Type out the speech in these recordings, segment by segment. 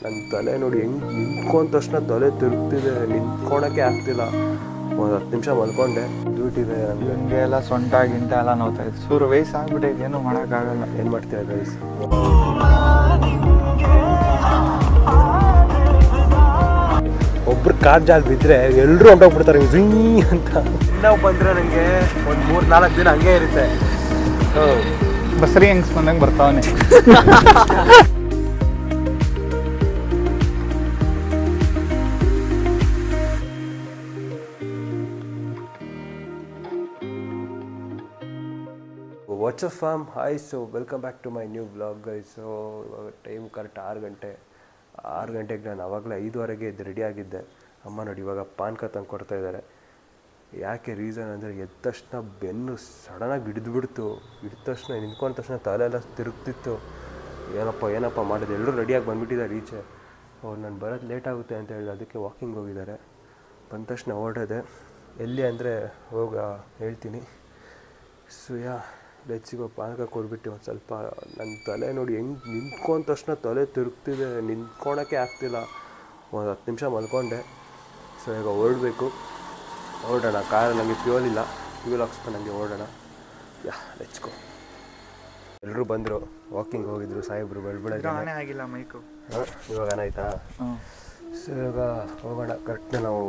ನನ್ನ ತಲೆ ನೋಡಿ ಹೆಂಗೆ ನಿಂತ್ಕೊಂಡ ತಕ್ಷಣ ತಲೆ ತಿರುಗ್ತಿದೆ, ನಿಂತ್ಕೊಳಕ್ಕೆ ಆಗ್ತಿಲ್ಲ. ಒಂದು 10 ನಿಮಿಷ ಮಲ್ಕೊಂಡೆ, ಡ್ಯೂಟಿದೆ ನನಗೆ. ಹಿಂಗೆ ಎಲ್ಲ ಸೊಂಟ ಗಿಂಟ ಎಲ್ಲ ನೋವ್ತಾ ಇತ್ತು. ಚೂರು ವಯಸ್ಸಾಗ್ಬಿಟ್ಟೈತೆ, ಏನೂ ಮಾಡೋಕ್ಕಾಗಲ್ಲ. ಏನು ಮಾಡ್ತೀಯ ಗೈಸ್? ಒಬ್ರು ಕಾರ್ ಜಾಲ್ ಬಿದ್ದರೆ ಎಲ್ಲರೂ ಹೊಂಟೋಗ್ಬಿಡ್ತಾರೆ ಝೀ ಅಂತ. ಇನ್ನೂ ಬಂದರೆ ನನಗೆ ಒಂದು 3-4 ದಿನ ಹಂಗೆ ಇರುತ್ತೆ. ಬಸ್ರಿ ಹೆಂಗ್ಸ್ ಬಂದಂಗೆ ಬರ್ತಾವನೆ. What's up farm, hi. So welcome back to my new vlog guys. So ಇವಾಗ ಟೈಮ್ ಕರೆಕ್ಟ್ 6 ಗಂಟೆಗೆ ನಾನು ಆವಾಗಲೇ 5:15 ಎದ್ದು ರೆಡಿಯಾಗಿದ್ದೆ. ಅಮ್ಮ ನೋಡಿ ಇವಾಗ ಪಾನ್ಕ ತಂದು ಕೊಡ್ತಾ ಇದ್ದಾರೆ. ಯಾಕೆ ರೀಸನ್ ಅಂದರೆ ಎದ್ದ ತಕ್ಷಣ ಬೆನ್ನು ಸಡನ್ನಾಗಿ ಹಿಡಿದ್ಬಿಡ್ತು. ಹಿಡಿದ ತಕ್ಷಣ ನಿಂತ್ಕೊಂಡ ತಕ್ಷಣ ತಲೆ ಎಲ್ಲ ತಿರುಗ್ತಿತ್ತು. ಏನಪ್ಪ ಮಾಡೋದು, ಎಲ್ಲರೂ ರೆಡಿಯಾಗಿ ಬಂದುಬಿಟ್ಟಿದ್ದಾರೆ ಈಚೆ. ಅವ್ರು ನಾನು ಬರೋದು ಲೇಟ್ ಆಗುತ್ತೆ ಅಂತ ಹೇಳಿದೆ, ಅದಕ್ಕೆ ವಾಕಿಂಗ್ ಹೋಗಿದ್ದಾರೆ. ಬಂದ ತಕ್ಷಣ ಹೊರಟಿದೆ. ಎಲ್ಲಿ ಅಂದರೆ ಹೇಳ್ತೀನಿ. ಸೊ ಲೆಚ್ಚಿಗೋ ಪಾನಕ ಕೊಡ್ಬಿಟ್ಟು ಒಂದು ಸ್ವಲ್ಪ. ನನ್ನ ತಲೆ ನೋಡಿ ಹೆಂಗೆ ನಿಂತ್ಕೊಂಡ ತಕ್ಷಣ ತಲೆ ತಿರುಗ್ತಿದೆ, ನಿಂತ್ಕೊಳಕ್ಕೆ ಆಗ್ತಿಲ್ಲ. ಒಂದು 10 ನಿಮಿಷ ಮಲ್ಕೊಂಡೆ. ಸೊ ಈಗ ಹೊರಡೋಣ. ಕಾರಲ್ಲಿ ನನಗೆ ಫ್ಯೂಲ್ ಹಾಕ್ಸ್ಕೊಂಡು ನನಗೆ ಹೊರಡೋಣ. ಲೆಚ್ಕೋ. ಎಲ್ಲರೂ ಬಂದರು, ವಾಕಿಂಗ್ ಹೋಗಿದ್ರು ಸಾಹೇಬ್ರು. ಬೆಳಗ್ಗೆ ಆಗಿಲ್ಲ ಮೈಕು. ಇವಾಗ ಏನಾಯ್ತಾ? ಸೊ ಇವಾಗ ಹೋಗೋಣ. ಕರೆಕ್ಟ್ ನಾವು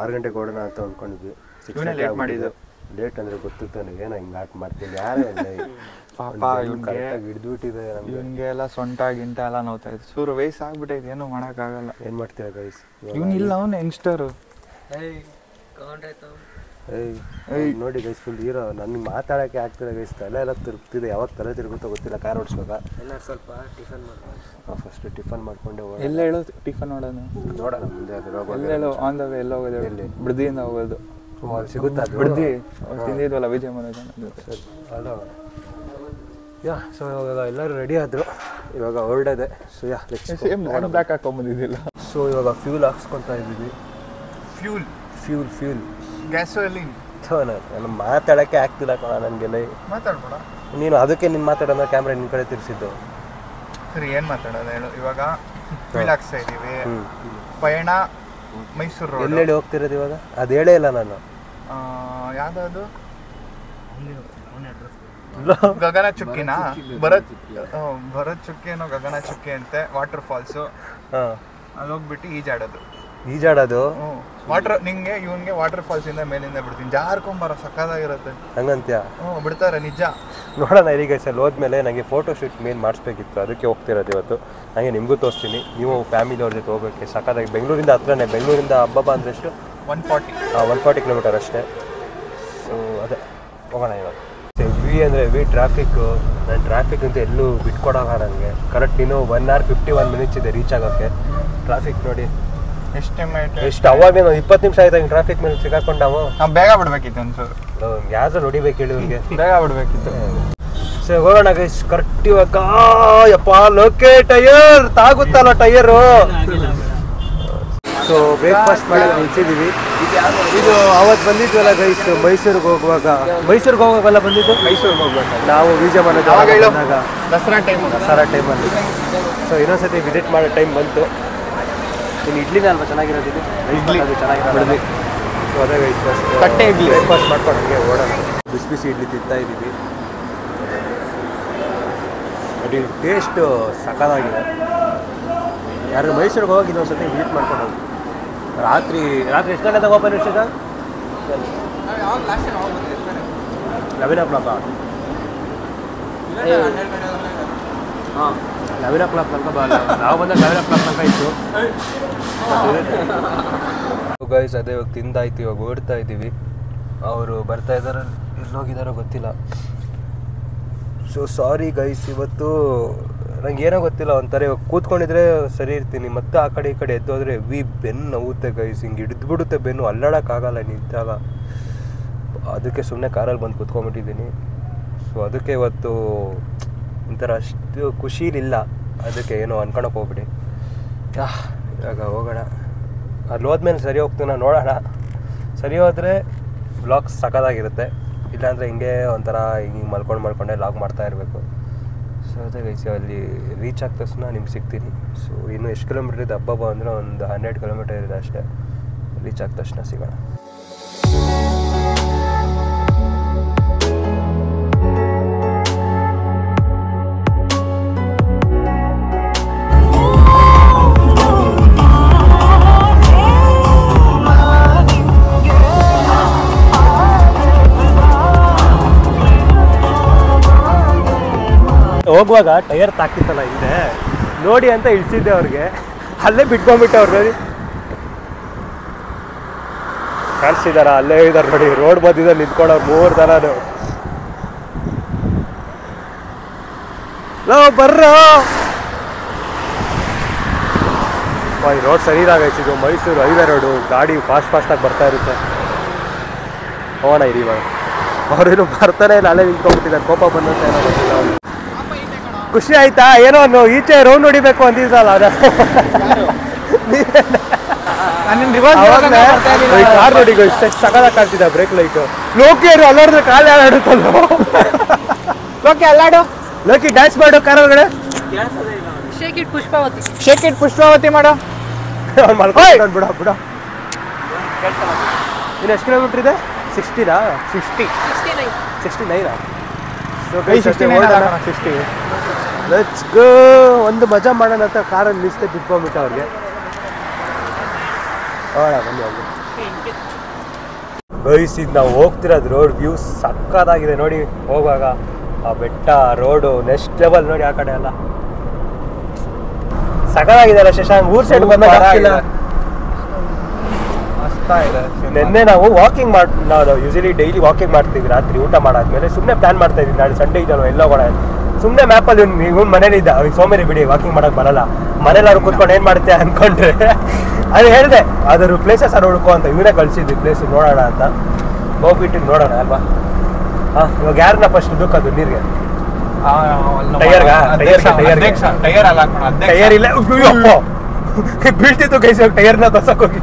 6 ಗಂಟೆಗೆ ಹೊರಡೋಣ ಅಂತ ಅಂದ್ಕೊಂಡಿದ್ವಿ. 6 ಗಂಟೆ ಮಾಡಿದ್ದು. ಲೇಟ್ ಅಂದರೆ ಗೊತ್ತಿತ್ತು ನನಗೆ, ಏನೋ ಹಿಂಗೆ ಆಟ ಮಾಡ್ತೀನಿ. ಯಾರೇ ಪಾಪ ಕರೆಕ್ಟಾಗಿ ಹಿಡಿದ್ಬಿಟ್ಟಿದೆ ನಮಗೆ. ಇವನಿಗೆ ಎಲ್ಲ ಸೊಂಟ ಗಿಂಟ ಎಲ್ಲ ನೋವ್ತಾ ಇತ್ತು. ಚೂರು ವಯಸ್ಸಾಗ್ಬಿಟ್ಟೈತೆ, ಏನೂ ಮಾಡೋಕ್ಕಾಗಲ್ಲ. ಏನು ಮಾಡ್ತೀಯ ಗೈಸ್? ಇವನಿಲ್ಲ, ಅವನು ಯಂಗ್ಸ್ಟರು. ನೋಡಿ ಗೈಸ್, ಫುಲ್ ಹೀರೋ. ನನಗೆ ಮಾತಾಡೋಕ್ಕೆ ಆಗ್ತಿಲ್ಲ ಗೈಸ್. ತಲೆ ಎಲ್ಲ ತಿರುಗ್ತಿದೆ. ಯಾವಾಗ ತಲೆ ತಿರುಗುತ್ತೋ ಗೊತ್ತಿಲ್ಲ. ಕಾರ್ ಓಡಿಸ್ವಾಗ ಸ್ವಲ್ಪ ಟಿಫನ್ ಮಾಡ್ಕೊಂಡು ಫಸ್ಟ್ ಟಿಫನ್ ಮಾಡ್ಕೊಂಡೆ ಎಲ್ಲ ಹೇಳೋ ಟಿಫನ್ ನೋಡೋಣ ಮುಂದೆ. ಎಲ್ಲ ಹೇಳೋ ಆನ್ ದ ವೇ ಎಲ್ಲ ಹೋಗೋದು. ಎಲ್ಲಿ ಬಿಡ್ದಿಯಿಂದ ಹೋಗೋದು ಸಿಗುತ್ತಾ? ಬಿಡ್ದಿ ತಿಂದಿದ್ವಲ್ಲ ವಿಜಯ ಮನೋಜ್. ಸರಿ, ಹಲೋ. ಸೊ ಇವಾಗ ಎಲ್ಲರೂ ರೆಡಿ ಆದರು. ಇವಾಗ ಹೊರಡದೆ. ಸೊ ಸೇಮ್ ನಾನು ಬ್ಯಾಕ್ ಹಾಕೊಂಬಂದಿದ್ದಿಲ್ಲ. ಸೊ ಇವಾಗ ಫ್ಯೂಲ್ ಹಾಕ್ಸ್ಕೊತಾ ಇದ್ದೀವಿ. Fuel gasoline. ಸೊ ನಾನು ಮಾತಾಡೋಕ್ಕೆ ಆಗ್ತಿಲ್ಲ ಕಣ ನನಗೆಲ್ಲ. ಮಾತಾಡ್ಬೇಡ ನೀನು. ಅದಕ್ಕೆ ನೀನು ಮಾತಾಡೋಣ, ಕ್ಯಾಮ್ರಾ ನಿನ್ನ ಕಡೆ ತಿರ್ಸಿದ್ದು. ಸರಿ, ಏನು ಮಾತಾಡೋದು ಹೇಳು. ಇವಾಗ ಫ್ಯೂಲ್ ಹಾಕ್ಸ್ತಾ ಇದ್ದೀವಿ. ಪಯಣ ಮೈಸೂರು ರೋಡ್. ಎಲ್ಲೆಲ್ಲಿ ಹೋಗ್ತಿರೋದು ಇವಾಗ? ಅದು ಹೇಳೇ ಇಲ್ಲ ನಾನು. ಯಾವ್ದು ಗಗನ ಚುಕ್ಕಿನ ಭರತ್ ಚುಕ್ಕಿ ಏನೋ ಗಗನ ಚುಕ್ಕಿ ಅಂತೆ. Water falls. ಅಲ್ಲಿ ಹೋಗ್ಬಿಟ್ಟು ಈಜಾಡೋದು. ವಾಟರ್ ನಿಂಗೆ ಇವನ್ಗೆ ವಾಟರ್ ಫಾಲ್ಸ್ ಇಂದ ಮೇಲಿಂದ ಬಿಡ್ತೀನಿ. ಜಾರ್ಕೊಂಬರ ಸಕ್ಕದಾಗಿರುತ್ತೆ. ಹಂಗಂತ್ಯ? ಬಿಡ್ತಾರೆ ನಿಜ. ನೋಡೋಣ ಇಲ್ಲಿಗೆ ಸರ್ ಹೋದ್ಮೇಲೆ ನನಗೆ ಫೋಟೋ ಶೂಟ್ ಮೇನ್ ಮಾಡಿಸ್ಬೇಕಿತ್ತು. ಅದಕ್ಕೆ ಹೋಗ್ತಿರೋದು ಇವತ್ತು. ನನಗೆ ನಿಮಗೂ ತೋರಿಸ್ತೀನಿ. ನೀವು ಫ್ಯಾಮಿಲಿ ಅವ್ರ ಜೊತೆ ಹೋಗ್ಬೇಕು. ಸಕ್ಕದಾಗಿ. ಬೆಂಗಳೂರಿಂದ ಹತ್ರನೇ. ಬೆಂಗಳೂರಿಂದ ಹಬ್ಬ ಅಂದರೆ ಎಷ್ಟು? 140 ಕಿಲೋಮೀಟರ್ ಅಷ್ಟೇ. ಸೊ ಅದೇ ಹೋಗೋಣ ಇವಾಗ. V traffic. ನಾನು ಟ್ರಾಫಿಕ್ ಅಂತ ಎಲ್ಲೂ ಬಿಟ್ಕೊಡೋಲ್ಲ ನನಗೆ. ಕರೆಕ್ಟ್ ಇನ್ನೂ 1 hour 51 minutes ಇದೆ ರೀಚ್ ಆಗೋಕ್ಕೆ. ಟ್ರಾಫಿಕ್ ನೋಡಿ ಎಷ್ಟು. ಅವಾಗ 20 ನಿಮಿಷ ಆಯ್ತು ಹಿಂಗೆ ಟ್ರಾಫಿಕ್ ಮೇಲೆ ಸಿಗಾಕೊಂಡು. ನಾವು ಬೇಗ ಬಿಡ್ಬೇಕಿತ್ತು ಒಂಚೂರು. ಯಾರು ನೋಡಿಬೇಕು ಹೇಳಿ ಇವ್ರಿಗೆ. ಬೇಗ ಬಿಡ್ಬೇಕಿತ್ತು. ಸೊ ಹೋಗೋಣ ಗೈಸ್. ಕರೆಕ್ಟ್ ಇವಾಗ ಯಪ್ಪ ಲೋಕೆ ಟೈರ್ ತಾಗುತ್ತಲ್ಲ ಟೈರು. ಸೊ ಬ್ರೇಕ್ಫಾಸ್ಟ್ ಮಾಡೋದು ನಿಲ್ಸಿದ್ದೀವಿ. ಇದು ಅವತ್ತು ಬಂದಿದ್ವಲ್ಲ ಗೈಸ್, ಮೈಸೂರಿಗೆ ಹೋಗುವಾಗೆಲ್ಲ ಬಂದಿದ್ದು. ಮೈಸೂರಿಗೆ ಹೋಗ್ಬೇಕು ನಾವು ವಿಜಯ ಮನೋಜ್ ಬಂದಾಗ ದಸರಾ ಟೈಮಲ್ಲಿ. ಸೊ ಇನ್ನೊಂದ್ಸತಿ ವಿಸಿಟ್ ಮಾಡೋ ಟೈಮ್ ಬಂತು. ಇನ್ನು ಇಡ್ಲಿನೇ ಅಲ್ವಾ ಚೆನ್ನಾಗಿರೋದು? ಇಡ್ಲಿ ಅದು ಚೆನ್ನಾಗಿರೋದು. ಸೊ ಅದೇ ಗೈಸ್, ತಟ್ಟೆ ಇಡ್ಲಿ ಬ್ರೇಕ್ಫಾಸ್ಟ್ ಮಾಡ್ಕೊಂಡು ಹಂಗೆ ಓಡೋಣ. ಬಿಸಿ ಇಡ್ಲಿ ತಿಂತಾ ಇದ್ದೀವಿ. ಅದು ಟೇಸ್ಟು ಸಕ್ಕತ್ತಾಗಿದೆ. ಯಾರು ಮೈಸೂರಿಗೆ ಹೋಗಿ ಇನ್ನೊಂದ್ಸತಿ ವಿಸಿಟ್ ಮಾಡ್ಕೊಂಡು ಹೋಗಿ. ರಾತ್ರಿ ಎಷ್ಟು ಗಂಟೆದಾಗ ಓಪನ್ ಇರ್ತದ? 11 o'clock. 11 o'clock ತನಕ ನಾವು ಬಂದಾಗ 11 o'clock ತನಕ ಇತ್ತು ಗೈಸ್. ಅದೇ ಇವಾಗ ತಿಂದಾಯ್ತು. ಇವಾಗ ಓಡ್ತಾ ಇದ್ದೀವಿ. ಅವರು ಬರ್ತಾ ಇದ್ದಾರೆ, ಎಲ್ಲೋಗಿದ್ದಾರೋ ಗೊತ್ತಿಲ್ಲ. ಸೊ ಸಾರಿ ಗೈಸ್, ಇವತ್ತು ನಂಗೆ ಏನೋ ಗೊತ್ತಿಲ್ಲ. ಒಂಥರ ಇವಾಗ ಕೂತ್ಕೊಂಡಿದ್ರೆ ಸರಿ ಇರ್ತೀನಿ, ಮತ್ತೆ ಆ ಕಡೆ ಈ ಕಡೆ ಎದ್ದೋದ್ರೆ ಬೆನ್ನು ನೋವುತ್ತೆ ಗೈಸ್. ಹಿಂಗೆ ಹಿಡಿದ್ಬಿಡುತ್ತೆ ಬೆನ್ನು, ಅಲ್ಲಾಡೋಕ್ಕಾಗಲ್ಲ ನಿಂತಾಗ. ಅದಕ್ಕೆ ಸುಮ್ಮನೆ ಕಾರಲ್ಲಿ ಬಂದು ಕೂತ್ಕೊಂಡ್ಬಿಟ್ಟಿದ್ದೀನಿ. ಸೊ ಅದಕ್ಕೆ ಇವತ್ತು ಒಂಥರ ಅಷ್ಟು ಖುಷಿಲಿಲ್ಲ. ಅದಕ್ಕೆ ಏನೋ ಅನ್ಕೊಳಕ್ಕೆ ಹೋಗ್ಬಿಡಿ. ಇವಾಗ ಹೋಗೋಣ. ಅಲ್ಲಿ ಹೋದ್ಮೇಲೆ ಸರಿ ಹೋಗ್ತೀನ ನೋಡೋಣ. ಸರಿ ಹೋದರೆ ವ್ಲಾಗ್ಸ್ ಸಕ್ಕತ್ತಾಗಿರುತ್ತೆ. ಇಲ್ಲಾಂದರೆ ಹಿಂಗೆ ಒಂಥರ ಹಿಂಗೆ ಮಲ್ಕೊಂಡೇ ಲಾಗ್ ಮಾಡ್ತಾ ಇರಬೇಕು. ಸೊ ಅದೇ ಗೈಸ್ ಅಲ್ಲಿ ರೀಚ್ ಆದ ತಕ್ಷಣ ನಿಮ್ಗೆ ಸಿಗ್ತೀನಿ. ಸೊ ಇನ್ನು ಎಷ್ಟು ಕಿಲೋಮೀಟ್ರ್ ಇದೆ ಹಬ್ಬ ಅಂದರೆ ಒಂದು 100 ಕಿಲೋಮೀಟರ್ ಇದೆ ಅಷ್ಟೇ. ರೀಚ್ ಆದ ತಕ್ಷಣ ಸಿಗೋಣ. ಹೋಗುವಾಗ ಟೈರ್ ತಾಕ್ತಿತ್ತಲ್ಲ ಹಿಂದೆ ನೋಡಿ ಅಂತ ಇಳಿಸಿದ್ದೆ ಅವ್ರಿಗೆ, ಅಲ್ಲೇ ಬಿಟ್ಕೊಂಡ್ಬಿಟ್ಟೆ ಅವ್ರು. ನೋಡಿ ಕಾಣಿಸ್ತಿದಾರ, ಅಲ್ಲೇ ಇದ್ದಾರೆ ನೋಡಿ, ರೋಡ್ ಬದಿದ ನಿಂತ್ಕೊಂಡವ್ರು 3 ಜನನು. ಲೋ ಬರ್ರೋ, ಈ ರೋಡ್ ಸರಿಯಾಗೈತೆ. ಇದು ಮೈಸೂರು ಹೈವೇ ರೋಡು, ಗಾಡಿ ಫಾಸ್ಟಾಗಿ ಬರ್ತಾ ಇರುತ್ತೆ. ಹೋಗೋಣ ಇರಿ ಇವಾಗ. ಅವ್ರೇನು ಬರ್ತಾನೆ ಇಲ್ಲ, ಅಲ್ಲೇ ನಿಂತ್ಕೊಂಡ್ಬಿಟ್ಟಿದ್ದಾರೆ. ಕೋಪ ಬಂದಂತ ಏನೋ ಗೊತ್ತಿಲ್ಲ ಅವ್ರು. ಖುಷಿ ಆಯ್ತಾ? ಏನೋ ಈಚೆ ರೌಂಡ್ ಹೊಡಿಬೇಕು ಅಂತಿದ್ದಲ್ಲ ಅದ ಕಾರ್ ನೋಡಿ ಇಷ್ಟ ಸಕಲಾಗಿ ಕಾಣ್ತಿದ್ದ. ಬ್ರೇಕ್ ಲೈಟು ಲೋಕಿಯರು ಅಲ್ಲಾಡಿದ್ರೆ ಕಾಲು ಆಡುತ್ತಲ್ಲ. ಲೋಕಿ ಅಲ್ಲಾಡು, ಲೋಕಿ ಡ್ಯಾನ್ಸ್ ಮಾಡು ಕಾರ್ ಒಳಗಡೆ. Shake it Pushpavati, shake it Pushpavati ಮಾಡೋ. ಬಿಡ ಬಿಡ. ಇನ್ನು ಎಷ್ಟು ಕಿಲೋಮೀಟ್ರ್ ಇದೆ? 60ನಾ? 69. ಸೊ 60. Let's go. ಒಂದು ಮಜಾ ಮಾಡೋಣ ಅಂತ ಕಾರಲ್ಲಿ ನಿಲ್ಲಿಸ್ತೆ ಬಿಟ್ಕೊಂಡ್ಬಿಟ್ಟು ಅವ್ರಿಗೆ. ಹೋಗೋಣ ಬನ್ನಿ ಅವ್ರಿಗೆ. ಗೈಸ್ ಇದು ನಾವು ಹೋಗ್ತಿರೋದು ರೋಡ್ ವ್ಯೂ ಸಕ್ಕತ್ತಾಗಿದೆ ನೋಡಿ. ಹೋಗುವಾಗ ಆ ಬೆಟ್ಟ, ರೋಡು ನೆಕ್ಸ್ಟ್ ಲೆವೆಲ್ ನೋಡಿ. ಆ ಕಡೆ ಎಲ್ಲ ಸಕ್ಕತ್ತಾಗಿದೆ ಅಲ್ಲ ಶಶಾಂಕ್? ಊರ್ ಸೈಡ್ ಬಂದಾಗ ನಿನ್ನೆ ನಾವು ವಾಕಿಂಗ್ ನಾವು ಯೂಶಲಿ ಡೈಲಿ ವಾಕಿಂಗ್ ಮಾಡ್ತೀವಿ. ರಾತ್ರಿ ಊಟ ಮಾಡಾದ್ಮೇಲೆ ಸುಮ್ಮನೆ ಪ್ಲಾನ್ ಮಾಡ್ತಾ ಇದ್ವಿ, ನಾಳೆ ಸಂಡೇ ಇದಲ್ವ ಎಲ್ಲ ಹೋಗೋಣ. ಸುಮ್ಮನೆ ಮ್ಯಾಪಲ್ಲಿ ಇವ್ನು ಮನೇಲಿದ್ದ, ಅವ್ನು ಸೋಮೇರಿ ಬಿಡಿ ವಾಕಿಂಗ್ ಮಾಡೋಕೆ ಬರಲ್ಲ, ಮನೇಲಿ ಅವ್ರು ಕೂತ್ಕೊಂಡು ಏನು ಮಾಡುತ್ತೆ ಅಂದ್ಕೊಂಡ್ರೆ ಅದು ಹೇಳಿದೆ ಅದ್ರ ಪ್ಲೇಸಸ್ ಅದು ಹುಡ್ಕೋ ಅಂತ. ಇವನೇ ಕಳಿಸಿದ್ವಿ ಪ್ಲೇಸ್ ನೋಡೋಣ ಅಂತ. ಹೋಗ್ಬಿಟ್ಟು ನೋಡೋಣ ಅಲ್ವಾ? ಹಾಂ, ಇವಾಗ ಯಾರನ್ನ ಫಸ್ಟ್ ದುಃಖದು ನೀರಿಗೆ? ಟೈರ್ ಇಲ್ಲ, ಬೀಳ್ತಿತ್ತು ಕೈಸಿ ಟೈರ್ನ ತೋರ್ಸಕ್ ಹೋಗಿ.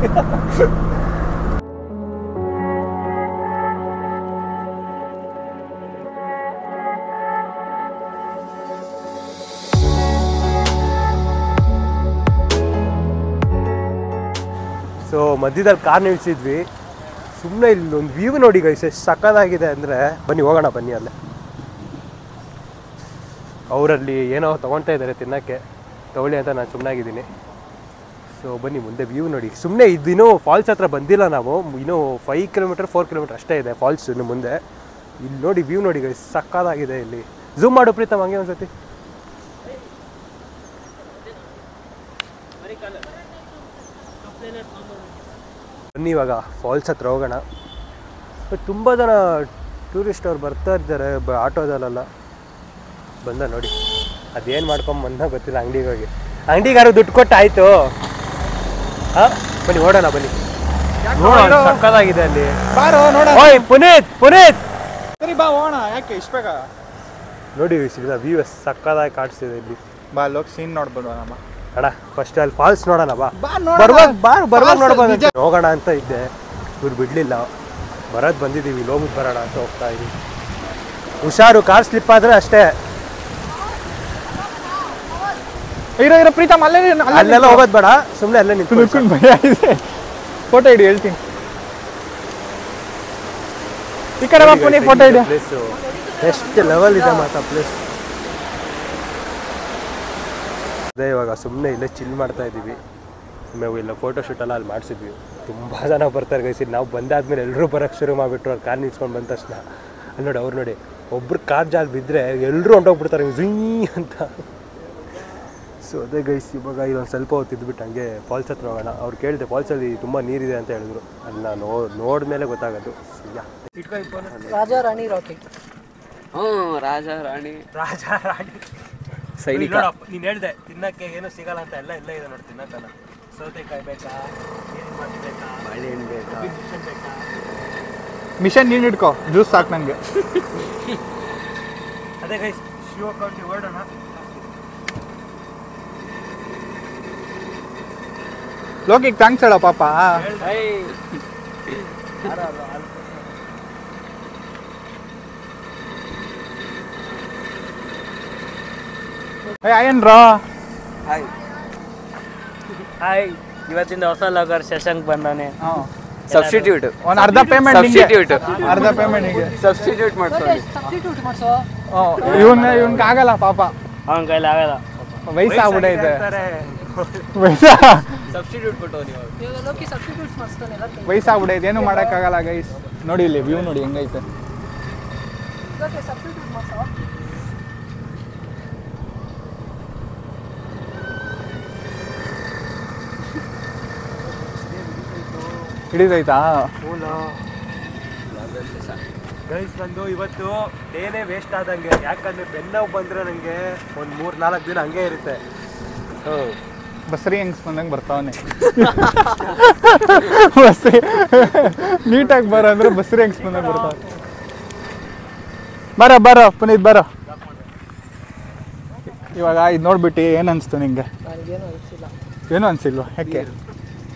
ಸೊ ಮಧ್ಯದಲ್ಲಿ ಕಾರ್ ನಿಲ್ಸಿದ್ವಿ. ಸುಮ್ಮನೆ ಇಲ್ಲೊಂದು ವ್ಯೂ ನೋಡಿ ಗೈಸ್ ಎಷ್ಟು ಸಕ್ಕತ್ತಾಗಿದೆ ಅಂದರೆ. ಬನ್ನಿ ಹೋಗೋಣ ಬನ್ನಿ. ಅಲ್ಲೇ ಅವರಲ್ಲಿ ಏನೋ ತೊಗೊಳ್ತಾ ಇದ್ದಾರೆ ತಿನ್ನೋಕ್ಕೆ, ತೊಗೊಳ್ಳಿ ಅಂತ ನಾನು ಸುಮ್ಮನಾಗಿದ್ದೀನಿ. ಸೊ ಬನ್ನಿ ಮುಂದೆ ವ್ಯೂ ನೋಡಿ. ಸುಮ್ಮನೆ ಇದಿನ್ನೂ ಫಾಲ್ಸ್ ಹತ್ರ ಬಂದಿಲ್ಲ ನಾವು, ಇನ್ನೂ 5 ಕಿಲೋಮೀಟರ್ 4 ಕಿಲೋಮೀಟರ್ ಅಷ್ಟೇ ಇದೆ ಫಾಲ್ಸ್ ಇನ್ನು ಮುಂದೆ. ಇಲ್ಲಿ ನೋಡಿ ವ್ಯೂ ನೋಡಿ ಗೈಸ್ ಸಕ್ಕತ್ತಾಗಿದೆ. ಇಲ್ಲಿ ಝೂಮ್ ಮಾಡು ಪ್ರೀತಮ್ ಹಂಗೆ ಒಂದ್ಸತಿ. ಬನ್ನಿ ಇವಾಗ ಫಾಲ್ಸ್ ಹತ್ರ ಹೋಗೋಣ. ತುಂಬ ಜನ ಟೂರಿಸ್ಟ್ ಅವ್ರು ಬರ್ತಾ ಇದ್ದಾರೆ ಆಟೋದಲ್ಲೆಲ್ಲ. ಬಂದ ನೋಡಿ ಅದೇನು ಮಾಡ್ಕೊಂಬಂದ ಗೊತ್ತಿಲ್ಲ. ಅಂಗಡಿಗೆ ಹೋಗಿ ಅಂಗಡಿಗಾರು ದುಡ್ಡು ಕೊಟ್ಟು ಆಯಿತು. ಹಾಂ ಬನ್ನಿ ಓಡೋಣ ಬನ್ನಿ. ನೋಡೋಣ ಸಕ್ಕತ್ತಾಗಿದೆ ಅಲ್ಲಿ. ಓಯ್ ಪುನೀತ್ ಸರಿ ಬಾ ಹೋಗೋಣ. ಯಾಕೆ ಇಷ್ಟ ಬೇಗ ನೋಡಿ ವ್ಯೂ ಸಕ್ಕತ್ತಾಗಿ ಕಾಣಿಸ್ತಿದೆ ಇಲ್ಲಿ. ಬಾ ಲೋಕ್ ಸೀನ್ ನೋಡ್ಬೋದು ನಮ್ಮ ಅಣ್ಣ. ಫಸ್ಟ್ ಅಲ್ಲಿ ಫಾಲ್ಸ್ ನೋಡೋಣ ಬಾ. ಬರುವಾಗ ನೋಡ್ಬೋದು. ಹೋಗೋಣ ಅಂತ ಇದ್ದೆ, ಇವ್ರು ಬಿಡಲಿಲ್ಲ. ಬರೋದು ಬಂದಿದ್ದೀವಿ, ಹೋಗ್ಬಿಟ್ಟು ಬರೋಣ ಅಂತ ಹೋಗ್ತಾ ಇದ್ದೀವಿ. ಹುಷಾರು, ಕಾರ್ ಸ್ಲಿಪ್ ಆದರೆ ಅಷ್ಟೇ. ಇರೋ ಪ್ರೀತಮ್ ಅಲ್ಲೆಲ್ಲ ಹೋಗೋದು ಬೇಡ, ಸುಮ್ಮನೆ ಅಲ್ಲೇ ನಿಂತ್ಕೊಂಡು ಭಯ ಇದೆ. ಫೋಟೋ ಇಡಿ ಹೇಳ್ತೀನಿ. ಈ ಕಡೆ ಬಾಪುನಿ ಫೋಟೋ ಇಡಿ. ಪ್ಲೇಸು ಎಷ್ಟು ಲೆವೆಲ್ ಇದೆ ಮಾತಾ ಪ್ಲೇಸ್. ಅದೇ ಇವಾಗ ಸುಮ್ಮನೆ ಇಲ್ಲೇ ಚಿಲ್ ಮಾಡ್ತಾ ಇದ್ದೀವಿ. ನಾವು ಇಲ್ಲ ಫೋಟೋ ಶೂಟೆಲ್ಲ ಅಲ್ಲಿ ಮಾಡಿಸಿದ್ವಿ. ತುಂಬ ಜನ ಬರ್ತಾರೆ ಗೈಸಿ. ನಾವು ಬಂದಾದ್ಮೇಲೆ ಎಲ್ಲರೂ ಬರೋಕ್ಕೆ ಶುರು ಮಾಡಿಬಿಟ್ರು. ಅವ್ರು ಕಾರ್ ನಿಲ್ಸ್ಕೊಂಡು ಬಂದ ತಕ್ಷಣ ಅಲ್ಲಿ ನೋಡಿ ಅವ್ರು ನೋಡಿ ಒಬ್ರು ಕಾರ್ ಜಾಲ್ ಬಿದ್ದರೆ ಎಲ್ಲರೂ ಹೊಂಟೋಗ್ಬಿಡ್ತಾರೆ ಝೀ ಅಂತ. ಸೊ ಅದೇ ಗೈಸ್ ಇವಾಗ ಇದೊಂದು ಸ್ವಲ್ಪ ಹೊತ್ತು ಇದ್ಬಿಟ್ಟು ಹಂಗೆ ಫಾಲ್ಸ್ ಹತ್ರ ಹೋಗೋಣ. ಅವ್ರು ಕೇಳಿದೆ ಫಾಲ್ಸಲ್ಲಿ ತುಂಬ ನೀರಿದೆ ಅಂತ ಹೇಳಿದ್ರು. ಅದನ್ನ ನೋಡಿದ್ಮೇಲೆ ಗೊತ್ತಾಗೋದು. ರಾಜಾ ರಾಣಿ ರಾಕೆಟ್. ರಾಜ ರಾಣಿ ಸೈನಿಕ. ನೀನು ಹೇಳಿದೆ ತಿನ್ನಕ್ಕೆ ಏನು ಸಿಗಲ್ಲ ಅಂತ. ಎಲ್ಲ ಇದೆ ನೋಡಿ ತಿನ್ನಕ್ಕಲ್ಲ. ಸೌತೆಕಾಯಿ ಬೇಕಾ, ಬಾಳೆಹಣ್ಣು ಬೇಕಾ, ಮಿಷನ್ ನೀನು ಇಟ್ಕೋ, ಜ್ಯೂಸ್ ಸಾಕು ನನಗೆ. ಅದೇ ಗೈಸ್ ಶಿವ ಕೌಂಟಿ ಹೊರಡೋಣ. ಲೋಕಿಗೆ ಥ್ಯಾಂಕ್ಸ್ ಹೇಳೋ ಪಾಪ. ಏನ್ರೋ ಹಾಯ್ ಹಾಯ್ ಇವತ್ತಿಂದ ಹೊಸ ಲಾಗರ್ ಶಶಾಂಕ್ ಬಂದಾನೆ. ಸಬ್ಸ್ಟಿಟ್ಯೂಟ್ ಒಂದು ಅರ್ಧ ಪೇಮೆಂಟ್ ಅರ್ಧ ಪೇಮೆಂಟ್ ಹೀಗೆ ಸಬ್ಸ್ಟಿಟ್ಯೂಟ್ ಮಾಡ್ಕೊಳ್ಳಿ. ಸಬ್ಸ್ಟಿಟ್ಯೂಟ್ ಮಾಡ್ಸೋ. ಇವನ್ಗೆ ಆಗಲ್ಲ ಪಾಪ, ಅವನ ಕೈಲಿ ಆಗಲ್ಲ. ವಯಸ್ಸಾಗ್ಬಿಟ್ಟೈತೆ. ಸಬ್ಸ್ಟಿಟ್ಯೂಟ್ ಕೊಟ್ಟು ನೀವು ಇವಾಗ ಲೋಕಿ ಸಬ್ಸ್ಟಿಟ್ಯೂಟ್ಸ್ ಮಾಡಿಸ್ತಾನೆ ಎಲ್ಲ. ವಯಸ್ಸಾಗ್ಬಿಟ್ಟೈತೆ, ಏನು ಮಾಡೋಕ್ಕಾಗಲ್ಲ ಗೈಸ್. ನೋಡಿ ಇಲ್ಲಿ ವ್ಯೂ ನೋಡಿ ಹೆಂಗೈತೆ. ಲೋಕಿ ಸಬ್ಸ್ಟಿಟ್ಯೂಟ್ ಮಾಡ್ಸೋ. ಹಿಡಿದೈತಾ? ಗೈಸ್ ನಂದು ಇವತ್ತು ಡೇನೇ ವೇಸ್ಟ್ ಆದಂಗೆ, ಯಾಕಂದ್ರೆ ಬೆನ್ನೋವು ಬಂದರೆ ನನಗೆ ಒಂದು 3-4 ದಿನ ಹಂಗೆ ಇರುತ್ತೆ. ಬಸ್ರಿ ಹೆಂಗ್ಸ್ ಬಂದಂಗೆ ಬರ್ತಾವನೆ. ಬಸ್ರಿ ನೀಟಾಗಿ ಬರೋ ಅಂದ್ರೆ ಬಸ್ರಿ ಹೆಂಗ್ಸ್ ಬಂದಂಗೆ ಬರ್ತಾವ. ಬರೋ ಪುನೀತ್ ಬರೋ. ಇವಾಗ ಇದು ನೋಡ್ಬಿಟ್ಟು ಏನು ಅನಿಸ್ತು ನಿಂಗೆ? ನನಗೇನು ಅನಿಸಿಲ್ಲ. ಏನೂ ಅನಿಸಿಲ್ವಾ? ಯಾಕೆ?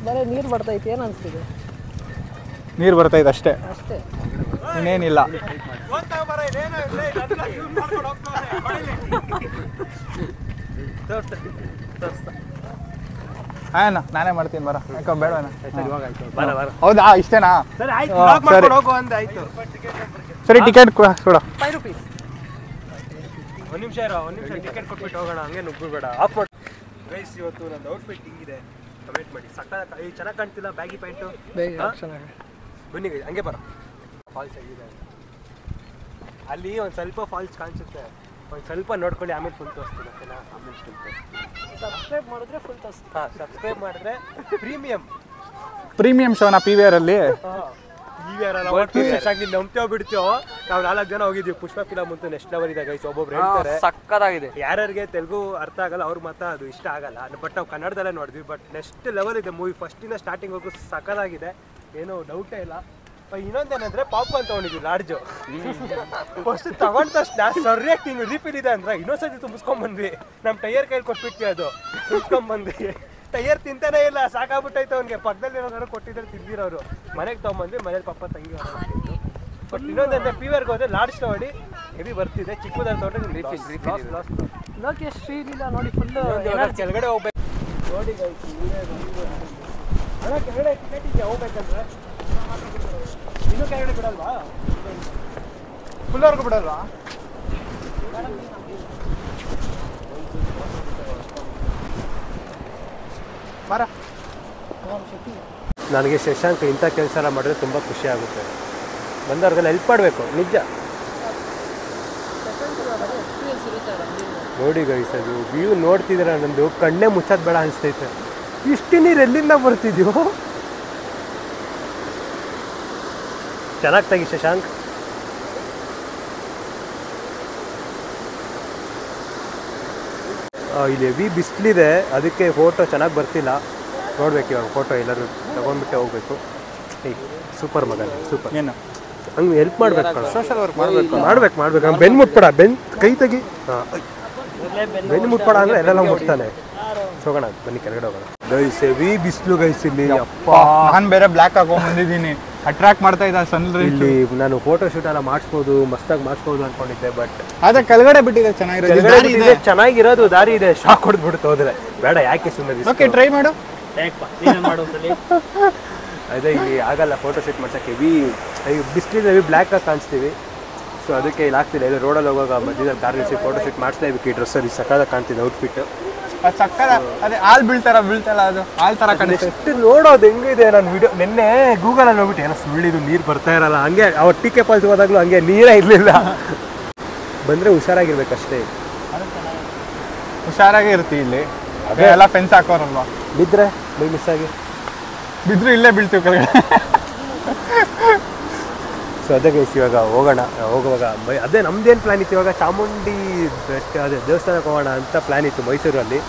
ಬರೀ ನೀರು ಬರ್ತೈತೆ. ಏನು ಅನಿಸ್ತಿದೆ? ನೀರು ಬರ್ತೈತೆ ಅಷ್ಟೇ, ಅಷ್ಟೇ, ಇನ್ನೇನಿಲ್ಲ. ಹಾಂ ನಾನೇ ಮಾಡ್ತೀನಿ ಬರ. ಯಾಕೋ ಬೇಡವೇನ? ಹೌದಾ, ಇಷ್ಟೇನಾ? ಸರಿ ಟಿಕೆಟ್ ಕೊಡ. 5 rupees. ಒಂದು ನಿಮಿಷ ಟಿಕೆಟ್ ಕೊಟ್ಬಿಟ್ಟು ಹೋಗೋಣ, ಹಂಗೆ ನುಗ್ಗಬೇಡ. ಆಫ್ ಮಾಡಿ ಗೈಸ್. ಇವತ್ತು ನನ್ನ ಔಟ್ಫಿಟ್ ಹಿಂಗಿದೆ, ಕಮೆಂಟ್ ಮಾಡಿ. ಚೆನ್ನಾಗಿ ಕಾಣ್ತಿಲ್ಲ ಬ್ಯಾಗಿ ಪ್ಯಾಂಟು. ಬನ್ನಿ ಗೈಸ್, ಹಂಗೆ ಬರೋ. ಫಾಲ್ಸ್ ಆಗಿದೆ ಅಲ್ಲಿ, ಒಂದು ಸ್ವಲ್ಪ ಫಾಲ್ಸ್ ಕಾಣಿಸುತ್ತೆ. ಒಂದು ಸ್ವಲ್ಪ ನೋಡ್ಕೊಳ್ಳಿ, ಆಮೇಲೆ ಫುಲ್ ತೋರಿಸ್ತೀನಿ. ಓಕೆನಾ? ಆಮೇಲೆ ಫುಲ್ ತೋರಿಸ್ತೀನಿ. ಸಬ್ಸ್ಕ್ರೈಬ್ ಮಾಡಿದ್ರೆ ಫುಲ್ ತೋರಿಸ್ತೀನಿ. ಹಾಂ, ಸಬ್ಸ್ಕ್ರೈಬ್ ಮಾಡಿದ್ರೆ ಪ್ರೀಮಿಯಂ ಶೋನ PVR ಅಲ್ಲಿ. ನಂಬ್ತೇವ್ ಬಿಡ್ತೇವೋ ನಾವು. 4 ಜನ ಹೋಗಿದ್ವಿ ಪುಷ್ಪ ಫಿಲಮ್ ಅಂತೂ ನೆಕ್ಸ್ಟ್ ಲೆವೆಲ್ ಇದೆ ಗೈಸ್. ಒಬ್ಬೊಬ್ರು ಹೇಳ್ತಾರೆ ಸಕ್ಕತ್ತಾಗಿದೆ. ಯಾರ್ಯಾರಿಗೆ ತೆಲುಗು ಅರ್ಥ ಆಗಲ್ಲ ಅವ್ರಿಗೆ ಮಾತ್ರ ಅದು ಇಷ್ಟ ಆಗಲ್ಲ. ಬಟ್ ನಾವು ಕನ್ನಡದಲ್ಲೇ ನೋಡಿದ್ವಿ. ಬಟ್ ನೆಕ್ಸ್ಟ್ ಲೆವೆಲ್ ಇದೆ ಮೂವಿ. ಫಸ್ಟಿಂದ ಸ್ಟಾರ್ಟಿಂಗ್ ಹೋಗು ಸಕ್ಕತ್ತಾಗಿದೆ, ಏನೋ ಡೌಟೇ ಇಲ್ಲ. ಇನ್ನೊಂದೇನಂದ್ರೆ ಪಾಪ್ಕಾರ್ನ್ ತೊಗೊಂಡಿದ್ವಿ ಲಾಡ್ಜು. ಫಸ್ಟ್ ತಗೊಂಡ ತಕ್ಷಣ ಸರಿಯಾಗಿ ತಿಂಗಳು ರೀಫಿಲ್ ಇದೆ ಅಂದ್ರೆ ಇನ್ನೊಂದ್ಸತಿ ತುಂಬಿಸ್ಕೊಂಡ್ಬಂದ್ವಿ. ನಮ್ಮ ಟೈಯರ್ ಕೈಲಿ ಕೊಟ್ಬಿಟ್ವಿ, ಅದು ತುಂಬಿಸ್ಕೊಂಡ್ಬಂದ್ವಿ. ಟೈಯರ್ ತಿಂತಾನೆ ಇಲ್ಲ, ಸಾಕಾಗ್ಬಿಟ್ಟೈತೆ ಅವ್ನಿಗೆ. ಪಕ್ಕದಲ್ಲಿ ಏನಾದ್ರು ಕೊಟ್ಟಿದ್ರೆ ತಿಂದಿರೋರು. ಮನೆಗೆ ತೊಗೊಂಬಂದ್ವಿ, ಮನೇಲಿ ಪಪ್ಪ ತಂಗಿ ಹೊರಟಿದ್ದು. ಬಟ್ ಇನ್ನೊಂದಂದ್ರೆ PVRಗೆ ಹೋದ್ರೆ ಲಾಡ್ಜ್ ತಗೊಳ್ಳಿ, ಹೆವಿ ಬರ್ತಿದೆ. ಚಿಕ್ಕದಾಗಿ ತೊಗೊಂಡ್ರೆ ರೀಫಿಲ್. ಲೋಕಿ ಎಷ್ಟು ಫೀಲ್ ಇಲ್ಲ ನೋಡಿ, ಫುಲ್ ಕೆಳಗಡೆ ಹೋಗ್ಬೇಕು ನೋಡಿ ಗೈಸ್. ಅಣ್ಣ ಕೆಳಗಡೆ ಟಿಕೆಟ್ ಇದೆಯಾ ಹೋಗ್ಬೇಕಂದ್ರೆ? ಇನ್ನೂ ಕೆಳಗಡೆ ಬಿಡಲ್ವಾ? ಫುಲ್ವರೆಗೂ ಬಿಡಲ್ವಾ? ಬರ. ನನಗೆ ಶಶಾಂಕ್ ಇಂಥ ಕೆಲಸ ಎಲ್ಲ ಮಾಡಿದ್ರೆ ತುಂಬ ಖುಷಿ ಆಗುತ್ತೆ. ಬಂದವ್ರಿಗೆಲ್ಲ ಹೆಲ್ಪ್ ಮಾಡಬೇಕು, ನಿಜ. ಎಕ್ಸ್ಪೀರಿಯನ್ಸ್ ಇರುತ್ತೆ. ನೋಡಿ ಗೈಸ್, ಅದು ವ್ಯೂ ನೋಡ್ತಿದ್ರೆ ನಂದು ಕಣ್ಣೇ ಮುಚ್ಚೋದು ಬೇಡ ಅನಿಸ್ತೈತೆ. ಇಷ್ಟು ನೀರು ಎಲ್ಲಿಂದ ಬರ್ತಿದ್ಯೋ? ಚೆನ್ನಾಗಿ ತೆಗಿ ಶಶಾಂಕ್. ಇಲ್ಲಿ ಹೆವಿ ಬಿಸಿಲಿದೆ, ಅದಕ್ಕೆ ಫೋಟೋ ಚೆನ್ನಾಗಿ ಬರ್ತಿಲ್ಲ. ನೋಡ್ಬೇಕು ಇವಾಗ ಫೋಟೋ ಎಲ್ಲರೂ ತಗೊಂಡ್ಬಿಟ್ಟೆ ಹೋಗ್ಬೇಕು. ಸೂಪರ್ ಮಗ, ಸೂಪರ್. ಏನು ಹಂಗೆ ಹೆಲ್ಪ್ ಮಾಡ್ಬೇಕು, ಸೋಷಲ್ ವರ್ಕ್ ಮಾಡಬೇಕು. ಮಾಡ್ಬೇಕು. ಬೆನ್ನು ಮುಟ್ಬೇಡ, ಕೈ ತೆಗಿ. ಬೆನ್ನು ಮುಟ್ಬೇಡ ಅಂದ್ರೆ ಎಲ್ಲೆಲ್ಲ ಮುಟ್ತಾನೆ. ಹೋಗೋಣ ಬನ್ನಿ, ಕೆಳಗಡೆ ಹೋಗೋಣ. ಗೈಸ್ ಹೆವಿ ಬಿಸಿಲು ಗೈಸ್ ಇಲ್ಲಿ. ಅಪ್ಪ, ನಾನು ಬೇರೆ ಬ್ಲ್ಯಾಕ್ ಹಾಕೊಂಡ್ ಬಂದಿದ್ದೀನಿ, ಅಟ್ರಾಕ್ಟ್ ಮಾಡ್ತಾ ಇದ್ದ ಸನ್ ರೈಸ್. ಇಲ್ಲಿ ನಾನು ಫೋಟೋ ಶೂಟ್ ಎಲ್ಲ ಮಾಡಿಸ್ಬೋದು, ಮಸ್ತಾಗಿ ಮಾಡಿಸ್ಬೋದು ಅನ್ಕೊಂಡಿದ್ದೆ. ಬಟ್ ಅದೇ ಕೆಳಗಡೆ ಬಿಟ್ಟಿದೆ, ಚೆನ್ನಾಗಿರೋದು ದಾರಿ ಇದೆ. ಶಾಕ್ ಹೊಡೆದ್ಬಿಡ್ತು ಹೋದ್ರೆ. ಬೇಡ, ಯಾಕೆ ಸುಮ್ಮನೆ. ಓಕೆ, ಟ್ರೈ ಮಾಡು. ಅದೇ ಇಲ್ಲಿ ಆಗಲ್ಲ ಫೋಟೋ ಶೂಟ್ ಮಾಡ್ಸಕ್ಕೆ. ಹೆವಿ ಬಿಸಿಲಿದೆ, ಹೆವಿ ಬ್ಲ್ಯಾಕ್ ಆಗಿ ಕಾಣಿಸ್ತೀವಿ. ಸೊ ಅದಕ್ಕೆ ಇಲ್ಲಿ ಆಗ್ತಿಲ್ಲ. ಇಲ್ಲಿ ರೋಡಲ್ಲಿ ಹೋಗುವಾಗ ಮಧ್ಯದಲ್ಲಿ ಕಾರ್ ನಿಲ್ಲಿಸಿ ಫೋಟೋ ಶೂಟ್ ಮಾಡಿಸ್ಲೇಬೇಕು. ಈ ಡ್ರೆಸ್ಸಲ್ಲಿ ಸಕ್ಕತ್ತಾಗಿ ಕಾಣ್ತಿದೆ ಔಟ್ಫಿಟ್. ಸಕ್ಕದ ಅದೇ ಹಾಲು ಬೀಳ್ತಲ್ಲ, ಅದು ಹಾಲು ಥರ ಕಾಣಿಸ್ತು. ಎಷ್ಟು ನೋಡೋದು ಹೆಂಗಿದೆ. ನಾನು ವಿಡಿಯೋ ನಿನ್ನೆ ಗೂಗಲಲ್ಲಿ ನೋಡ್ಬಿಟ್ಟು ಏನೋ ಸುಳ್ಳಿದು ನೀರು ಬರ್ತಾ ಇರಲ್ಲ. ಹಂಗೆ ಅವ್ರು ಟಿಕೆ ಪಾಲ್ಸ್ ಹೋದಾಗಲೂ ಹಂಗೆ ನೀರೇ ಇರಲಿಲ್ಲ. ಬಂದರೆ ಹುಷಾರಾಗಿರ್ಬೇಕಷ್ಟೇ. ಹುಷಾರಾಗಿ ಇರ್ತೀವಿ ಇಲ್ಲಿ. ಅದೇ ಎಲ್ಲ ಫೆನ್ಸ್ ಹಾಕೋರಲ್ವ. ಬಿದ್ದರೆ ಮೈ ಮಿಸ್ ಆಗಿ ಬಿದ್ದರೂ ಇಲ್ಲೇ ಬೀಳ್ತೀವಿ ಕೆಳಗಡೆ. ಸೊ ಅದೇ ಗೈಸ್, ಇವಾಗ ಹೋಗುವಾಗ ಅದೇ ನಮ್ದೇನು ಪ್ಲ್ಯಾನ್ ಇತ್ತು. ಇವಾಗ ಚಾಮುಂಡಿ ಅದೇ ದೇವಸ್ಥಾನಕ್ಕೆ ಹೋಗೋಣ ಅಂತ ಪ್ಲ್ಯಾನ್ ಇತ್ತು ಮೈಸೂರಲ್ಲಿ.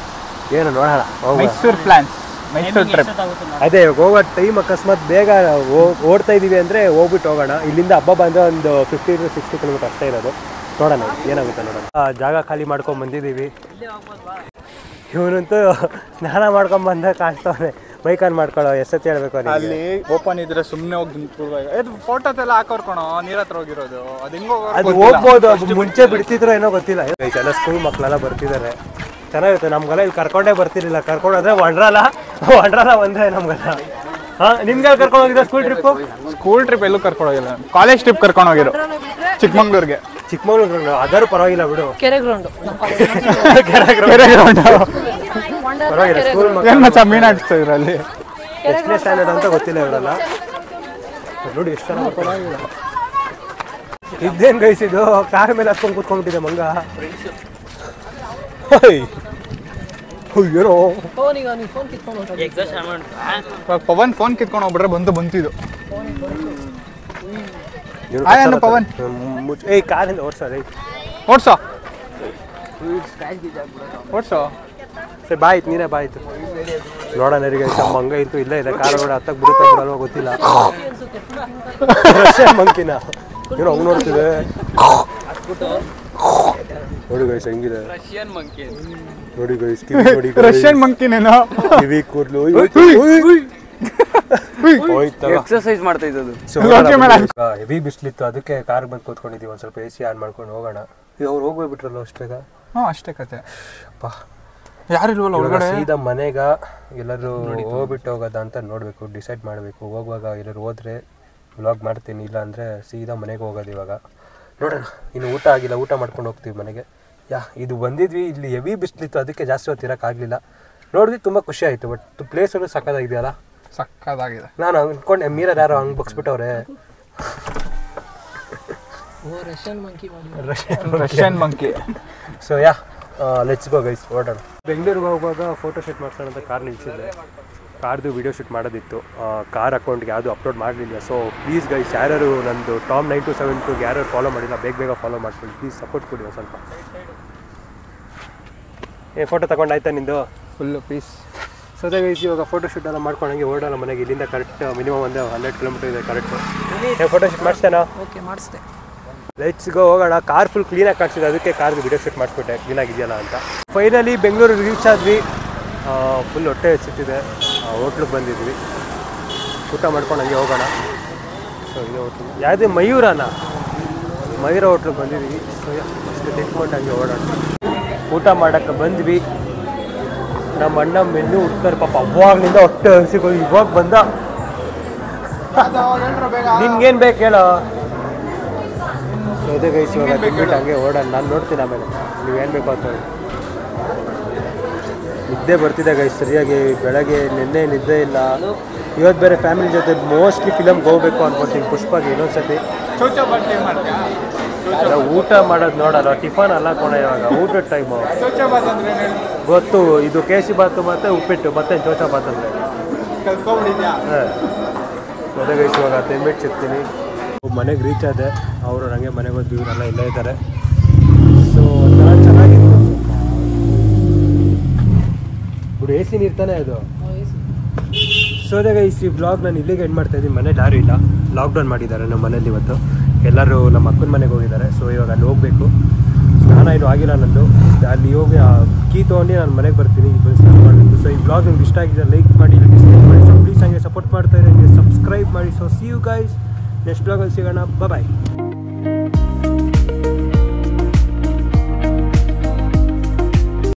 ಏನೋ ನೋಡೋಣ. Mysuru plans, Mysuru trip. ಅದೇ ಇವಾಗ ಹೋಗೋ ಟೈಮ್ ಅಕಸ್ಮಾತ್ ಬೇಗ ಓಡ್ತಾ ಇದ್ದೀವಿ ಅಂದರೆ ಹೋಗ್ಬಿಟ್ಟು ಹೋಗೋಣ. ಇಲ್ಲಿಂದ ಹಬ್ಬ ಬಂದರೆ ಒಂದು 50 to 60 ಕಿಲೋಮೀಟರ್ ಅಷ್ಟೇ ಇರೋದು. ನೋಡೋಣ ಏನಾಗುತ್ತೆ ನೋಡೋಣ. ಜಾಗ ಖಾಲಿ ಮಾಡ್ಕೊಂಡು ಬಂದಿದ್ದೀವಿ. ಇವನಂತೂ ಸ್ನಾನ ಮಾಡ್ಕೊಂಡು ಬಂದಾಗ ಕಾಣಿಸ್ತವನೆ. ಮೈಕ್ ಆನ್ ಮಾಡ್ಕೊಳ್ಳೋ ಎಷ್ಟೊತ್ತು ಹೇಳ್ಬೇಕು ಅವ್ರಿಗೆ ಅಲ್ಲಿ ಓಪನ್ ಇದ್ರೆ ಸುಮ್ಮನೆ ಹೋಗಿ ಇದು ಫೋಟೋದೆಲ್ಲ ಹಾಕೋರ್ಕೊಣೋ ನೀರ್ ಹತ್ರ ಹೋಗಿರೋದು ಅದು ಹೆಂಗೋ ಅದು ಹೋಗ್ಬೋದು ಅದು ಮುಂಚೆ ಬಿಡ್ತಿದ್ರು ಏನೋ ಗೊತ್ತಿಲ್ಲ ಎಲ್ಲ ಸ್ಕೂಲ್ ಮಕ್ಕಳೆಲ್ಲ ಬರ್ತಿದ್ದಾರೆ ಚೆನ್ನಾಗಿರುತ್ತೆ ನಮ್ಗೆಲ್ಲ ಇಲ್ಲಿ ಕರ್ಕೊಂಡೇ ಬರ್ತಿರ್ಲಿಲ್ಲ ಕರ್ಕೊಂಡೋದ್ರೆ ವಂಡ್ರಲ್ಲ ಒಂದೇ ನಮ್ಗೆಲ್ಲ ಹಾಂ ನಿಮ್ಗೆ ಕರ್ಕೊಂಡು ಹೋಗಿದ್ದ ಸ್ಕೂಲ್ ಟ್ರಿಪ್ ಎಲ್ಲೂ ಕರ್ಕೊಂಡು ಹೋಗಿಲ್ಲ ಕಾಲೇಜ್ ಟ್ರಿಪ್ ಕರ್ಕೊಂಡು ಹೋಗಿರೋ ಚಿಕ್ಕಮಂಗ್ಳೂರ್ಗೆ ಅದಾರು ಪರವಾಗಿಲ್ಲ ಬಿಡು ಕೆರೆ ಗ್ರೌಂಡ್ ಪರವಾಗಿಲ್ಲ ಸ್ಕೂಲ್ ಏನ್ ಮಚ್ಚ ಮೀನ್ ಆಡಿಸ್ತಾ ಇದ್ರು ಅಲ್ಲಿ ಎಷ್ಟನೇ ಸ್ಟ್ಯಾಂಡರ್ಡ್ ಅಂತ ಗೊತ್ತಿಲ್ಲ ಇವರೆಲ್ಲ ನೋಡಿ ಎಷ್ಟು ಚೆನ್ನಾಗಿ ಪರವಾಗಿಲ್ಲ ಇದ್ದೇನು ಗೈಸಿದ್ದು ಕಾರ್ ಮೇಲೆ ಹತ್ಕೊಂಡು ಕೂತ್ಕೊಂಡ್ಬಿಟ್ಟಿದೆ ಮಂಗ ಏನೋ ಪವನ್ ಫೋನ್ ಕಿತ್ಕೊಂಡು ಹೋಗ್ಬಿಟ್ರೆ ಬಂತಿದ್ದು ಪವನ್ ಏಯ್ ಕಾರಿಂದ ಓಡ್ಸೋದು ಓಡ್ಸೋ ಸರಿ ಬಾಯ್ತು ನೀನೇ ಬಾಯ್ತು ನೋಡೋಣ ಮಂಗ ಇತ್ತು ಇಲ್ಲೇ ಇದೆ ಕಾರ್ ಕೂಡ ಹತ್ತಕ್ಕೆ ಬಿಡುತ್ತಾ ಬಿಡಲ್ವ ಗೊತ್ತಿಲ್ಲ ರಷ್ಯನ್ ಮಂಕಿನ ಏನೋ ಅವ್ನು ನೋಡ್ತಿದೆ ನೋಡಿ ಗೈಸ್ ಹೆಂಗಿದೆ ನೋಡಿ ಗೈಸ್ ನೋಡಿ ರಷ್ಯನ್ ಮಂಕಿನೇನೋ ಕಿವಿ ಕೂದಲು ಎಕ್ಸರ್ಸೈಸ್ ಮಾಡ್ತಾ ಇದ್ದದು ಹೆವಿ ಬಿಸಿಲಿತ್ತು ಅದಕ್ಕೆ ಕಾರ್ ಬಂದು ಕೂತ್ಕೊಂಡಿದ್ದೀವಿ ಒಂದು ಸ್ವಲ್ಪ ಎ ಸಿ ಆನ್ ಮಾಡ್ಕೊಂಡು ಹೋಗೋಣ ಅವ್ರು ಹೋಗ್ಬಿಟ್ರಲ್ಲ ಅಷ್ಟು ಬೇಗ ಅಷ್ಟೇ ಕತೆ ಯಾರಿಲ್ವಲ್ಲ ಒಳಗಡೆ ಸೀದಾ ಮನೆಗ ಎಲ್ಲರೂ ಹೋಗ್ಬಿಟ್ಟು ಹೋಗೋದ ಅಂತ ನೋಡಬೇಕು ಡಿಸೈಡ್ ಮಾಡಬೇಕು ಹೋಗುವಾಗ ಎಲ್ಲರೂ ಹೋದ್ರೆ ವ್ಲಾಗ್ ಮಾಡ್ತೀನಿ ಇಲ್ಲ ಅಂದರೆ ಸೀದಾ ಮನೆಗೆ ಹೋಗೋದು ಇವಾಗ ನೋಡೋಣ ಇನ್ನು ಊಟ ಆಗಿಲ್ಲ ಊಟ ಮಾಡ್ಕೊಂಡು ಹೋಗ್ತೀವಿ ಮನೆಗೆ ಇದು ಬಂದಿದ್ವಿ ಇಲ್ಲಿ ಹೆವಿ ಬಿಸಿಲಿತ್ತು ಅದಕ್ಕೆ ಜಾಸ್ತಿ ಹೊತ್ತು ಇರೋಕ್ಕಾಗಲಿಲ್ಲ ನೋಡಿದ್ವಿ ತುಂಬ ಖುಷಿ ಆಯಿತು ಬಟ್ ಪ್ಲೇಸಲ್ಲಿ ಸಕ್ಕತ್ತಾಗಿದೆಯಲ್ಲ ಸಕ್ಕತ್ತಾಗಿದೆ ನಾನು ಅಂದ್ಕೊಂಡೆ ಮೀರರ್ ಯಾರೋ ಹಂಗೆ ಬಗ್ಸ್ಬಿಟ್ಟವ್ರೆ Russian monkey so let's go guys ಹೊರಡೋಣ ಬೆಂಗಳೂರಿಗೆ ಹೋಗುವಾಗ ಫೋಟೋ ಶೂಟ್ ಮಾಡ್ಸೋಣ ಅಂತ ಕಾರ್ ನಿಲ್ಸಿದ್ದೆ ಕಾರ್ದು ವಿಡಿಯೋ ಶೂಟ್ ಮಾಡೋದಿತ್ತು ಕಾರ್ ಅಕೌಂಟ್ಗೆ ಯಾವುದು ಅಪ್ಲೋಡ್ ಮಾಡಲಿಲ್ಲ ಸೊ ಪ್ಲೀಸ್ ಗೈಸ್ ಯಾರು ನಂದು ಟಾಮ್ 9272 ಯಾರು ಫಾಲೋ ಮಾಡಿಲ್ಲ ಬೇಗ ಫಾಲೋ ಮಾಡ್ಕೊಳ್ಳಿ ಪ್ಲೀಸ್ ಸಪೋರ್ಟ್ ಕೊಡಿ ಒಂದು ಸ್ವಲ್ಪ ಫೋಟೋ ತಗೊಂಡಾಯ್ತಾ ನಿಂದು ಫುಲ್ಲು ಪೀಸ್ ಸೊ ಅದೇ ಗೈಸ್ ಇವಾಗ ಫೋಟೋ ಶೂಟ್ ಎಲ್ಲ ಮಾಡ್ಕೊಂಡಂಗೆ ಹೊರಡೋಣ ಮನೆಗೆ ಇಲ್ಲಿಂದ ಕರೆಕ್ಟ್ ಮಿನಿಮಮ್ ಒಂದು 100 ಕಿಲೋಮೀಟರ್ ಇದೆ ಕರೆಕ್ಟು ಫೋಟೋ ಶೂಟ್ ಮಾಡಿಸ್ತೇನಾ ಓಕೆ ಮಾಡಿಸ್ದೆ ಲೆಟ್ಸ್ ಗೋ ಹೋಗೋಣ ಕಾರ್ ಫುಲ್ ಕ್ಲೀನಾಗಿ ಕಾಣಿಸಿದೆ ಅದಕ್ಕೆ ಕಾರ್ದು ವಿಡಿಯೋ ಶೂಟ್ ಮಾಡಿಸ್ಬಿಟ್ಟೆ ಕ್ಲೀನಾಗಿದೆಯಲ್ಲ ಅಂತ ಫೈನಲಿ ಬೆಂಗಳೂರಿಗೆ ರೀಚ್ ಆದ್ವಿ ಫುಲ್ ಹೊಟ್ಟೆ ಹೆಚ್ಚುತ್ತಿದೆ ಹೋಟ್ಲಿಗೆ ಬಂದಿದ್ವಿ ಊಟ ಮಾಡ್ಕೊಂಡು ಹಂಗೆ ಹೋಗೋಣ ಸೊ ಇದು ಹೋಟ್ಲು ಯಾವುದೇ ಮಯೂರ ಹೋಟ್ಲಿಗೆ ಬಂದಿದ್ವಿ ಸೊ ಅಷ್ಟು ತಿಳ್ಕೊಂಡು ಹಂಗೆ ಓಡೋಣ ಊಟ ಮಾಡೋಕ್ಕೆ ಬಂದ್ವಿ ನಮ್ಮ ಅಣ್ಣ ಮೆನ್ನು ಹುಡ್ತಾರೆ ಪಾಪ ಅವಾಗಲಿಂದ ಹೊಟ್ಟೆ ಹಸಿಗಳು ಇವಾಗ ಬಂದ ನಿನ್ಗೇನು ಬೇಕು ಹೇಳೋ ಸೊ ಅದೇ ಗೈಸ್ ಇವಾಗ ತಿಂದ್ಬಿಟ್ಟು ಹಂಗೆ ಓಡೋಣ ನಾನು ನೋಡ್ತೀನಿ ಆಮೇಲೆ ನೀವೇನು ಬೇಕು ಅಂತ ಹೇಳಿ ನಿದ್ದೆ ಬರ್ತಿದೆ ಗೈಸ್ ಸರಿಯಾಗಿ ಬೆಳಗ್ಗೆ ನಿನ್ನೆ ನಿದ್ದೆ ಇಲ್ಲ ಇವತ್ತು ಬೇರೆ ಫ್ಯಾಮಿಲಿ ಜೊತೆ ಮೋಸ್ಟ್ಲಿ ಫಿಲಮ್ಗೆ ಹೋಗ್ಬೇಕು ಅನ್ಕೊತೀನಿ ಪುಷ್ಪಾಗೆ ಇನ್ನೊಂದ್ಸತಿ ಊಟ ಮಾಡೋದು ನೋಡಲ್ಲ ಟಿಫನ್ ಅಲ್ಲ ಕೊಡ ಇವಾಗ ಊಟದ ಟೈಮು ಗೊತ್ತು ಇದು ಕೇಸಿ ಬಾತು ಮತ್ತು ಉಪ್ಪಿಟ್ಟು ಮತ್ತೆ ಚೋಚಾ ಬಾತ್ ಅಂದರೆ ಅದೇ ಗೈಸ್ ಇವಾಗ ತಿನ್ಬಿಟ್ಟು ಸಿಗ್ತೀನಿ ಮನೆಗೆ ರೀಚ್ ಆದೆ ಅವರು ನನಗೆ ಮನೆಗೆ ಹೋದ್ವಿ ಇವರೆಲ್ಲ ಇಲ್ಲೇ ಇದ್ದಾರೆ ಸೊ ಒಂಥರ ಚೆನ್ನಾಗಿತ್ತು ಬಿಡು ಎ ಸಿ ನೀರ್ತಾನೆ ಅದು ಸೊ ಅದೇ ಗೈಸ್ ಈ ಬ್ಲಾಗ್ ನಾನು ಇಲ್ಲಿಗೆ ಎಂಡ್ ಮಾಡ್ತಾ ಇದ್ದೀನಿ ಮನೇಲಿ ಯಾರೂ ಇಲ್ಲ ಲಾಕ್ಡೌನ್ ಮಾಡಿದ್ದಾರೆ ನಮ್ಮ ಮನೇಲಿ ಇವತ್ತು ಎಲ್ಲರೂ ನಮ್ಮ ಅಕ್ಕನ ಮನೆಗೆ ಹೋಗಿದ್ದಾರೆ ಸೊ ಇವಾಗ ಅಲ್ಲಿ ಹೋಗಬೇಕು ಸ್ನಾನ ಏನು ಆಗಿಲ್ಲ ನಂದು ಅಲ್ಲಿ ಹೋಗಿ ಕೀ ತೊಗೊಂಡು ನಾನು ಮನೆಗೆ ಬರ್ತೀನಿ ಸ್ನಾನ ಮಾಡಬೇಕು ಸೊ ಈ ಬ್ಲಾಗ್ ನಿಮ್ಗೆ ಇಷ್ಟ ಆಗಿದೆ ಲೈಕ್ ಮಾಡಿ ಡಿಸ್ಲೈಕ್ ಮಾಡಿ ಸೊ ಪ್ಲೀಸ್ ಹಂಗೆ ಸಪೋರ್ಟ್ ಮಾಡ್ತಾ ಇರಿ ಹಂಗೆ ಸಬ್ಸ್ಕ್ರೈಬ್ ಮಾಡಿ so see you guys next ಬ್ಲಾಗಲ್ಲಿ ಸಿಗೋಣ ಬಾಯ್